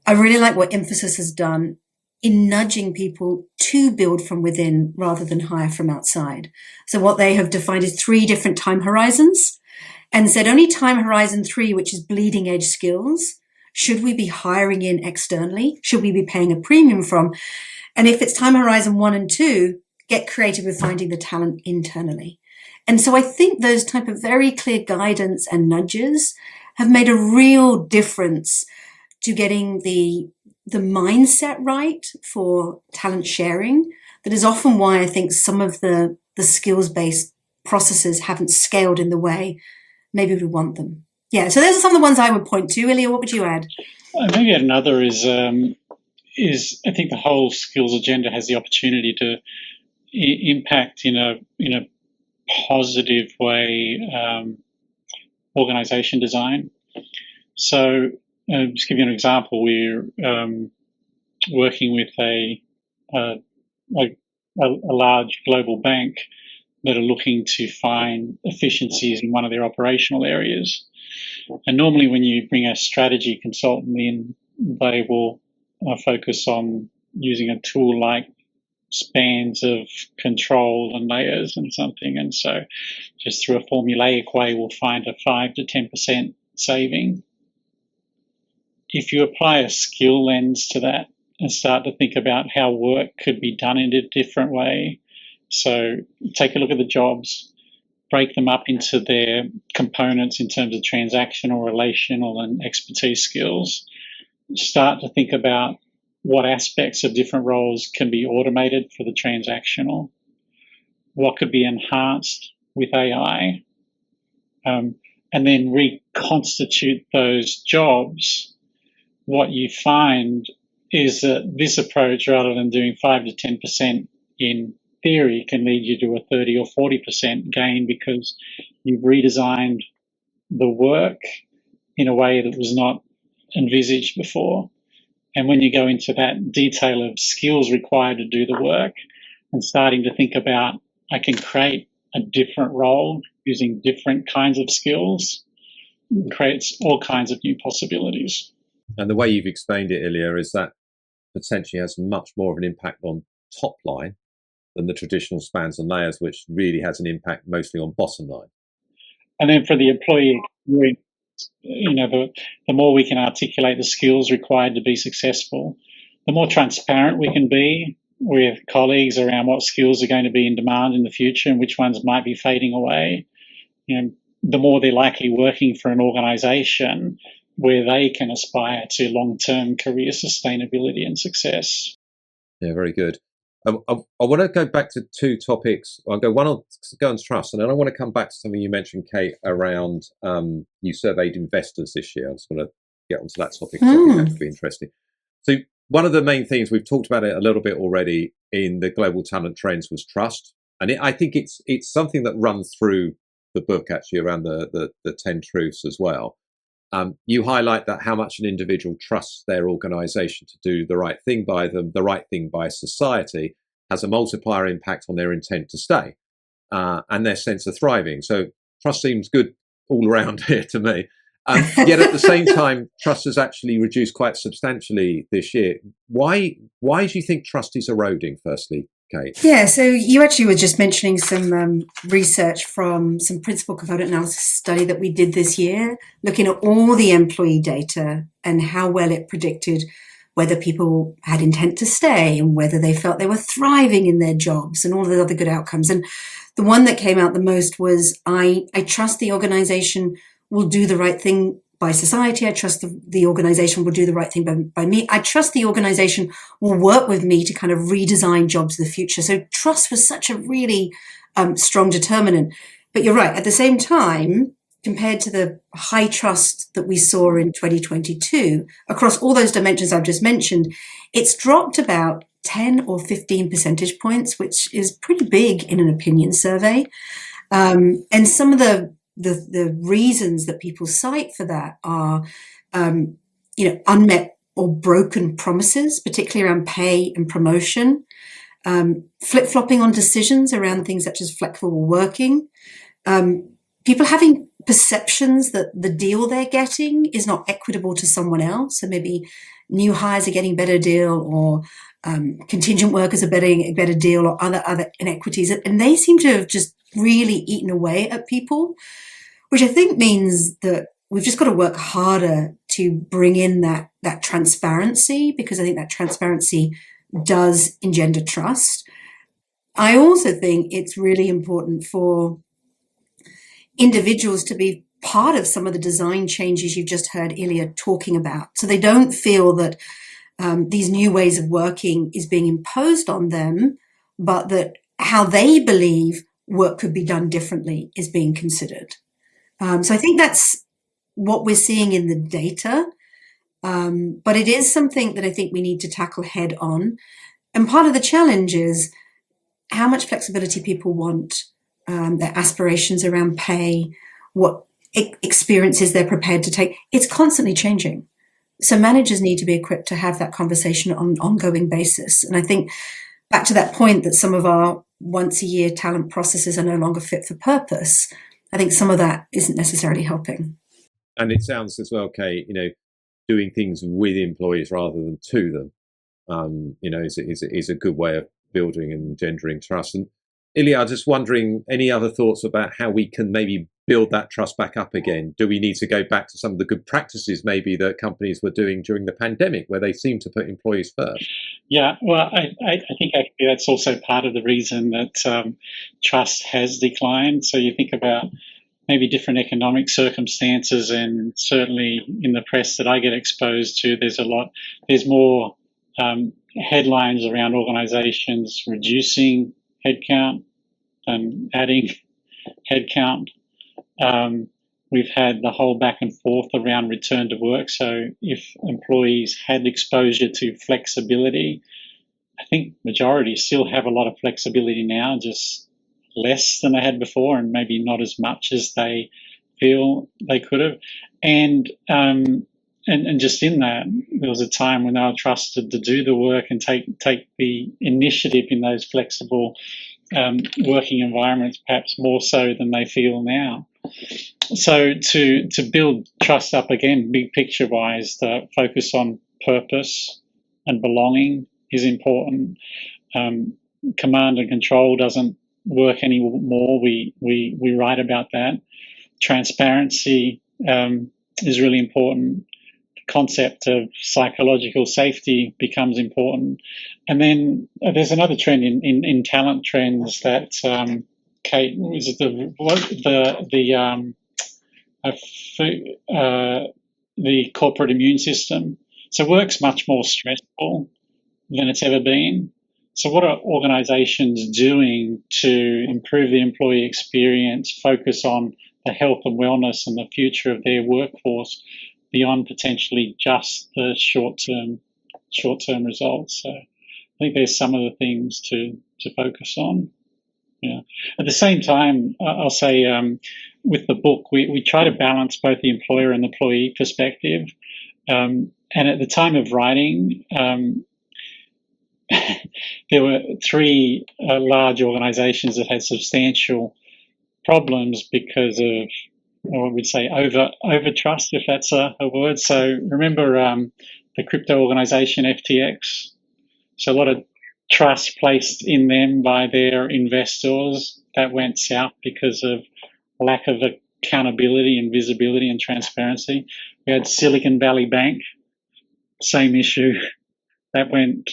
Speaker 3: I really like what Emphasis has done in nudging people to build from within rather than hire from outside. So what they have defined is 3 different time horizons and said only time horizon 3, which is bleeding edge skills, should we be hiring in externally? Should we be paying a premium from? And if it's time horizon 1 and 2, get creative with finding the talent internally. And so I think those type of very clear guidance and nudges have made a real difference to getting the mindset right for talent sharing. That is often why I think some of the skills-based processes haven't scaled in the way maybe we want them. Yeah, so those are some of the ones I would point to. Ilya, what would you add?
Speaker 2: Maybe another is I think the whole skills agenda has the opportunity to impact in a positive way organisation design. So, just give you an example, we're working with a large global bank that are looking to find efficiencies in one of their operational areas. And normally when you bring a strategy consultant in, they will focus on using a tool like spans of control and layers and something. And so just through a formulaic way, we'll find a 5 to 10% saving. If you apply a skill lens to that and start to think about how work could be done in a different way, so take a look at the jobs, break them up into their components in terms of transactional, relational, and expertise skills. Start to think about what aspects of different roles can be automated for the transactional, what could be enhanced with AI, and then reconstitute those jobs. What you find is that this approach, rather than doing 5 to 10% in theory, can lead you to a 30 or 40% gain because you've redesigned the work in a way that was not envisaged before. And when you go into that detail of skills required to do the work and starting to think about, I can create a different role using different kinds of skills, it creates all kinds of new possibilities.
Speaker 1: And the way you've explained it, Ilya, is that potentially has much more of an impact on top line than the traditional spans and layers, which really has an impact mostly on bottom line.
Speaker 2: And then for the employee experience, the more we can articulate the skills required to be successful, the more transparent we can be with colleagues around what skills are going to be in demand in the future and which ones might be fading away. The more they're likely working for an organisation where they can aspire to long-term career sustainability and success.
Speaker 1: Yeah, very good. I want to go back to two topics. I'll go one on trust, and then I want to come back to something you mentioned, Kate, around you surveyed investors this year. I just want to get onto that topic. I think that could be interesting. So one of the main things, we've talked about it a little bit already in the global talent trends, was trust. And I think it's something that runs through the book, actually, around the 10 truths as well. You highlight that how much an individual trusts their organisation to do the right thing by them, the right thing by society, has a multiplier impact on their intent to stay and their sense of thriving. So trust seems good all around here to me. Yet at the same time, trust has actually reduced quite substantially this year. Why do you think trust is eroding, firstly, Kate?
Speaker 3: Yeah, so you actually were just mentioning some research from some principal component analysis study that we did this year, looking at all the employee data and how well it predicted whether people had intent to stay and whether they felt they were thriving in their jobs and all the other good outcomes. And the one that came out the most was, I trust the organization will do the right thing by society. I trust the organization will do the right thing by me. I trust the organization will work with me to kind of redesign jobs of the future. So trust was such a really strong determinant. But you're right. At the same time, compared to the high trust that we saw in 2022, across all those dimensions I've just mentioned, it's dropped about 10 or 15 percentage points, which is pretty big in an opinion survey. And some of the reasons that people cite for that are, unmet or broken promises, particularly around pay and promotion, flip-flopping on decisions around things such as flexible working, people having perceptions that the deal they're getting is not equitable to someone else. So maybe new hires are getting a better deal, or contingent workers are getting a better deal, or other inequities. And they seem to have just really eaten away at people, which I think means that we've just got to work harder to bring in that transparency, because I think that transparency does engender trust. I also think it's really important for individuals to be part of some of the design changes you've just heard Ilya talking about. So they don't feel that these new ways of working is being imposed on them, but that how they believe work could be done differently is being considered. So I think that's what we're seeing in the data. But it is something that I think we need to tackle head on. And part of the challenge is how much flexibility people want, their aspirations around pay, what experiences they're prepared to take. It's constantly changing. So managers need to be equipped to have that conversation on an ongoing basis. And I think back to that point that some of our once a year talent processes are no longer fit for purpose, I think some of that isn't necessarily helping.
Speaker 1: And it sounds as well, Kate, doing things with employees rather than to them, is a good way of building and engendering trust. And Ilya, I'm just wondering, any other thoughts about how we can maybe build that trust back up again? Do we need to go back to some of the good practices maybe that companies were doing during the pandemic, where they seem to put employees first?
Speaker 2: Yeah, well, I think actually that's also part of the reason that trust has declined. So you think about maybe different economic circumstances, and certainly in the press that I get exposed to, there's more headlines around organisations reducing headcount than adding headcount. We've had the whole back and forth around return to work. So if employees had exposure to flexibility, I think majority still have a lot of flexibility now, just less than they had before, and maybe not as much as they feel they could have. And just in that, there was a time when they were trusted to do the work and take the initiative in those flexible working environments, perhaps more so than they feel now. So to build trust up again, big picture wise, the focus on purpose and belonging is important. Command and control doesn't work anymore. We write about that. Transparency is really important. The concept of psychological safety becomes important. And then there's another trend in talent trends that Kate, was it the corporate immune system? So work's much more stressful than it's ever been. So what are organisations doing to improve the employee experience, focus on the health and wellness and the future of their workforce beyond potentially just the short-term results? So I think there's some of the things to focus on. Yeah. At the same time, I'll say with the book, we try to balance both the employer and the employee perspective. And at the time of writing, there were three large organisations that had substantial problems because of, what we'd say, over trust, if that's a word. So remember the crypto organisation FTX? So a lot of trust placed in them by their investors that went south because of lack of accountability and visibility and transparency. We had Silicon Valley Bank, same issue, that went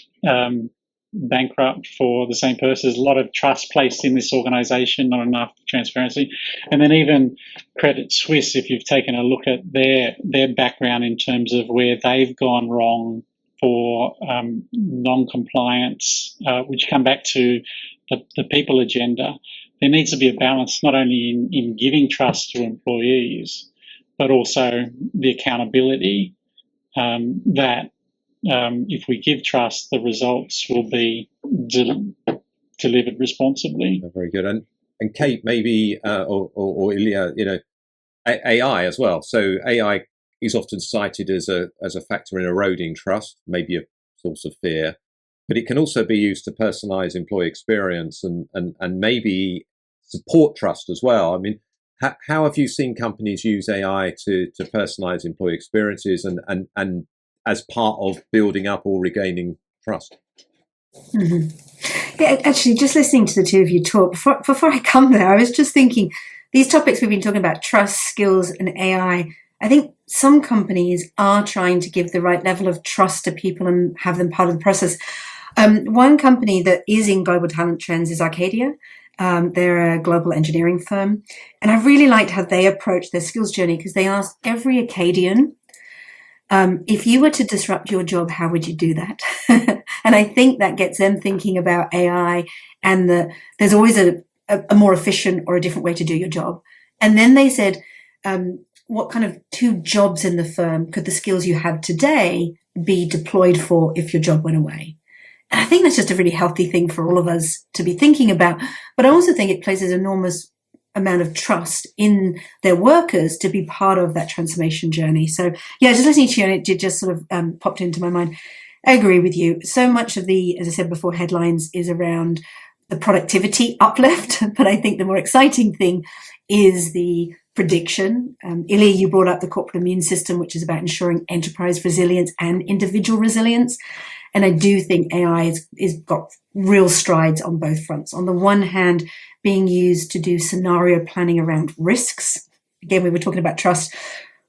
Speaker 2: bankrupt for the same purpose. A lot of trust placed in this organisation, not enough transparency. And then even Credit Suisse, if you've taken a look at their background in terms of where they've gone wrong for non-compliance, which come back to the people agenda, there needs to be a balance not only in giving trust to employees, but also the accountability that if we give trust, the results will be delivered responsibly.
Speaker 1: Very good. And Kate, maybe, or Ilya, AI as well. So AI is often cited as a factor in eroding trust, maybe a source of fear, but it can also be used to personalize employee experience and maybe support trust as well. I mean, how have you seen companies use AI to personalize employee experiences and as part of building up or regaining trust?
Speaker 3: Mm-hmm. Yeah, actually, just listening to the two of you talk, before I come there, I was just thinking, these topics we've been talking about, trust, skills, and AI, I think some companies are trying to give the right level of trust to people and have them part of the process. One company that is in global talent trends is Arcadia. They're a global engineering firm. And I really liked how they approach their skills journey, because they asked every Acadian, if you were to disrupt your job, how would you do that? And I think that gets them thinking about AI and there's always a more efficient or a different way to do your job. And then they said, what kind of 2 jobs in the firm could the skills you have today be deployed for if your job went away? And I think that's just a really healthy thing for all of us to be thinking about. But I also think it places enormous amount of trust in their workers to be part of that transformation journey. So yeah, just listening to you, and it just sort of popped into my mind. I agree with you. So much of the, as I said before, headlines is around the productivity uplift, but I think the more exciting thing is the prediction. Ilya, you brought up the corporate immune system, which is about ensuring enterprise resilience and individual resilience. And I do think AI is got real strides on both fronts. On the one hand, being used to do scenario planning around risks. Again, we were talking about trust.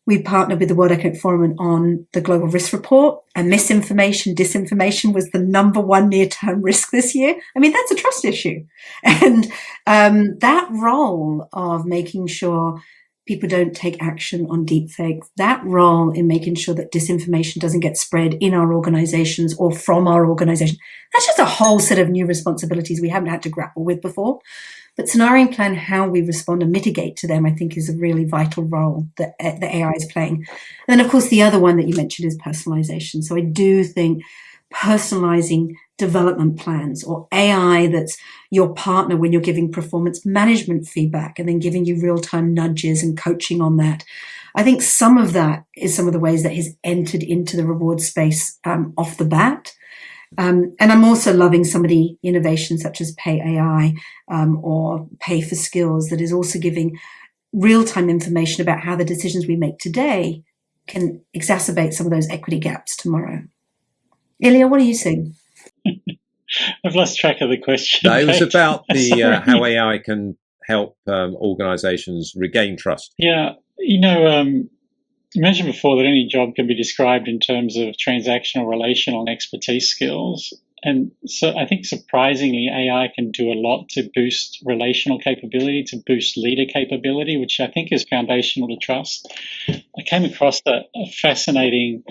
Speaker 3: We partnered with the World Economic Forum on the Global Risk Report, and misinformation, disinformation was the number one near-term risk this year. I mean, that's a trust issue. And that role of making sure people don't take action on deepfakes, that role in making sure that disinformation doesn't get spread in our organizations or from our organization, that's just a whole set of new responsibilities we haven't had to grapple with before. But scenario plan how we respond and mitigate to them, I think, is a really vital role that the AI is playing. And then, of course, the other one that you mentioned is personalization. So I do think personalizing development plans, or AI that's your partner when you're giving performance management feedback and then giving you real-time nudges and coaching on that. I think some of that is some of the ways that has entered into the reward space off the bat. And I'm also loving some of the innovations such as Pay AI or Pay for Skills that is also giving real-time information about how the decisions we make today can exacerbate some of those equity gaps tomorrow. Ilya, what are you seeing?
Speaker 2: I've lost track of the question.
Speaker 1: No, it was about the how AI can help organizations regain trust.
Speaker 2: Yeah, you mentioned before that any job can be described in terms of transactional, relational, and expertise skills. And so I think surprisingly, AI can do a lot to boost relational capability, to boost leader capability, which I think is foundational to trust. I came across a fascinating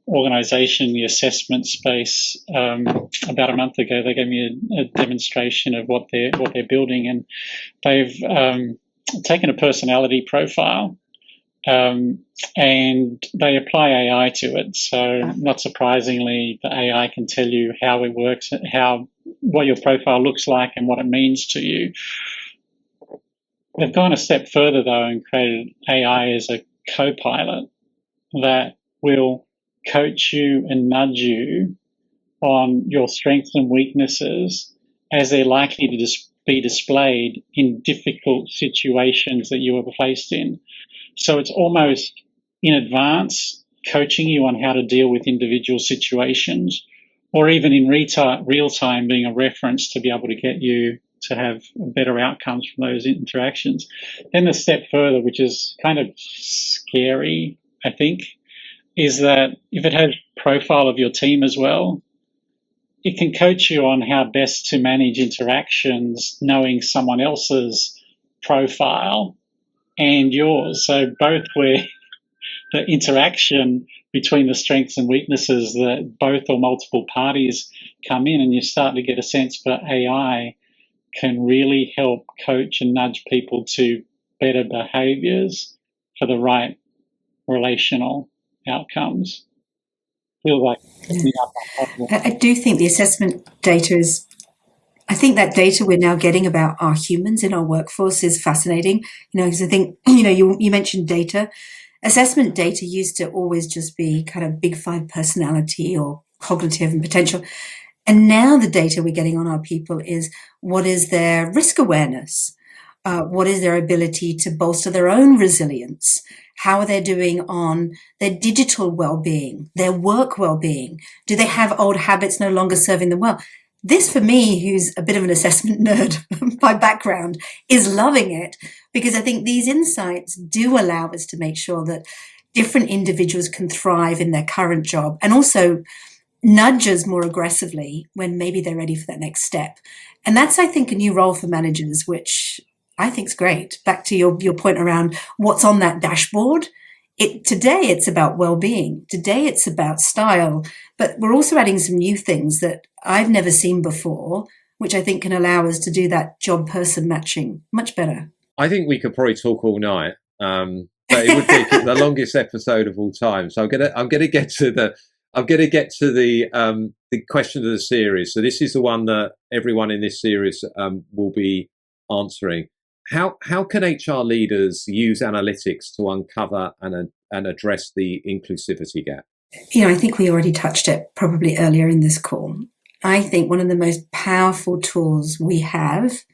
Speaker 2: organization in the assessment space about a month ago. They gave me a demonstration of what they're building, and they've taken a personality profile and they apply AI to it. So not surprisingly, the AI can tell you how it works, what your profile looks like and what it means to you. They've gone a step further though and created AI as a co-pilot that will coach you and nudge you on your strengths and weaknesses as they're likely to be displayed in difficult situations that you were placed in. So it's almost in advance coaching you on how to deal with individual situations, or even in real time being a reference to be able to get you to have better outcomes from those interactions. Then the step further, which is kind of scary, I think, is that if it has profile of your team as well, it can coach you on how best to manage interactions, knowing someone else's profile and yours. So both where the interaction between the strengths and weaknesses that both or multiple parties come in, and you start to get a sense for AI can really help coach and nudge people to better behaviors for the right relational outcomes. Feel like
Speaker 3: I do think the assessment data is, I think that data we're now getting about our humans in our workforce is fascinating, because I think, you mentioned data. Assessment data used to always just be kind of big five personality or cognitive and potential. And now the data we're getting on our people is what is their risk awareness? What is their ability to bolster their own resilience? How are they doing on their digital well-being, their work well-being? Do they have old habits no longer serving them well? This, for me, who's a bit of an assessment nerd by background, is loving it, because I think these insights do allow us to make sure that different individuals can thrive in their current job, and also nudge us more aggressively when maybe they're ready for that next step. And that's, I think, a new role for managers, which I think is great. Back to your point around what's on that dashboard. Today it's about well-being. Today it's about style. But we're also adding some new things that I've never seen before, which I think can allow us to do that job person matching much better.
Speaker 1: I think we could probably talk all night, but it would be the longest episode of all time. So I'm gonna get to the the question of the series. So this is the one that everyone in this series will be answering. How can HR leaders use analytics to uncover and address the inclusivity gap?
Speaker 3: I think we already touched it probably earlier in this call. I think one of the most powerful tools we have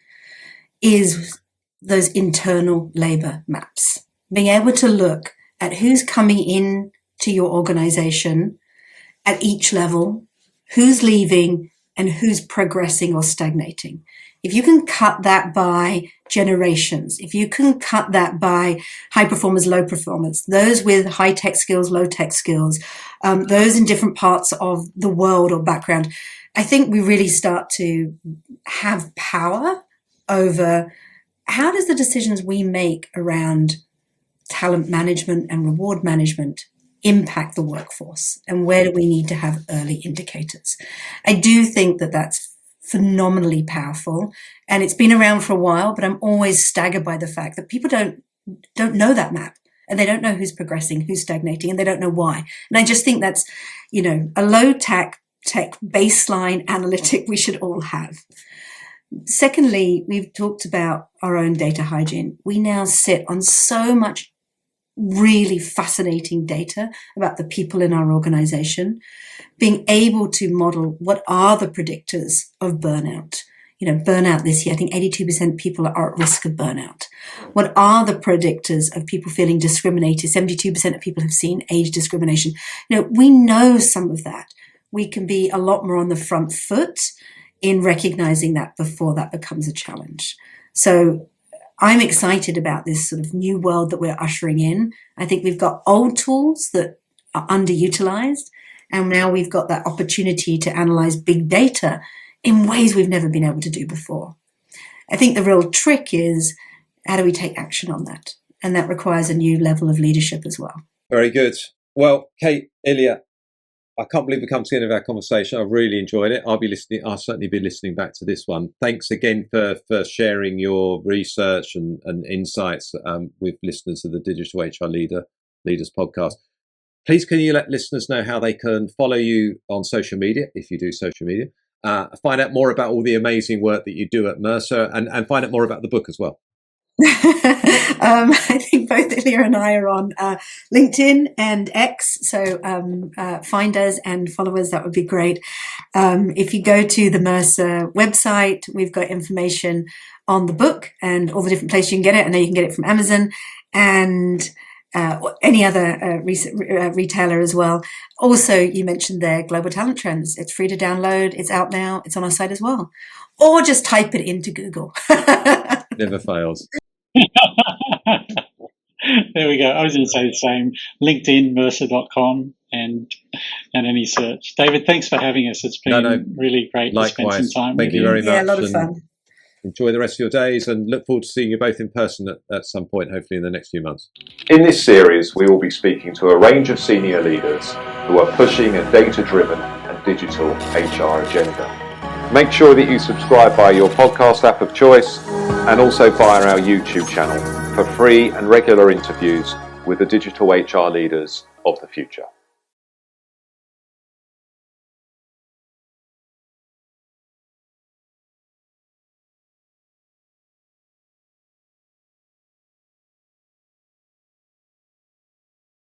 Speaker 3: is those internal labor maps. Being able to look at who's coming in to your organization at each level, who's leaving, and who's progressing or stagnating. If you can cut that by generations, if you can cut that by high performers, low performers, those with high tech skills, low tech skills, those in different parts of the world or background, I think we really start to have power over how does the decisions we make around talent management and reward management impact the workforce, and where do we need to have early indicators. I do think that that's phenomenally powerful, and it's been around for a while, but I'm always staggered by the fact that people don't know that map, and they don't know who's progressing, who's stagnating, and they don't know why. And I just think that's, a low tech baseline analytic we should all have. Secondly, we've talked about our own data hygiene. We now sit on so much really fascinating data about the people in our organization, being able to model what are the predictors of burnout. Burnout this year, I think 82% of people are at risk of burnout. What are the predictors of people feeling discriminated? 72% of people have seen age discrimination. We know some of that. We can be a lot more on the front foot in recognizing that before that becomes a challenge. So I'm excited about this sort of new world that we're ushering in. I think we've got old tools that are underutilized, and now we've got that opportunity to analyze big data in ways we've never been able to do before. I think the real trick is, how do we take action on that? And that requires a new level of leadership as well.
Speaker 1: Very good. Well, Kate, Ilya, I can't believe we come to the end of our conversation. I've really enjoyed it. I'll certainly be listening back to this one. Thanks again for sharing your research and insights with listeners of the Digital HR Leaders podcast. Please, can you let listeners know how they can follow you on social media, if you do social media, find out more about all the amazing work that you do at Mercer, and find out more about the book as well?
Speaker 3: I think both Ilya and I are on LinkedIn and X, so find us and follow us. That would be great. If you go to the Mercer website, we've got information on the book and all the different places you can get it. I know you can get it from Amazon and any other retailer as well. Also, you mentioned there Global Talent Trends. It's free to download. It's out now. It's on our site as well. Or just type it into Google.
Speaker 1: Never fails.
Speaker 2: There we go. I was going to say the same. LinkedIn, Mercer.com, and any search. David, thanks for having us. It's been really great to spend some time with you.
Speaker 1: Thank you very much.
Speaker 3: Yeah, a lot of fun.
Speaker 1: Enjoy the rest of your days, and look forward to seeing you both in person at some point, hopefully in the next few months.
Speaker 4: In this series, we will be speaking to a range of senior leaders who are pushing a data-driven and digital HR agenda. Make sure that you subscribe via your podcast app of choice and also via our YouTube channel for free and regular interviews with the digital HR leaders of the future.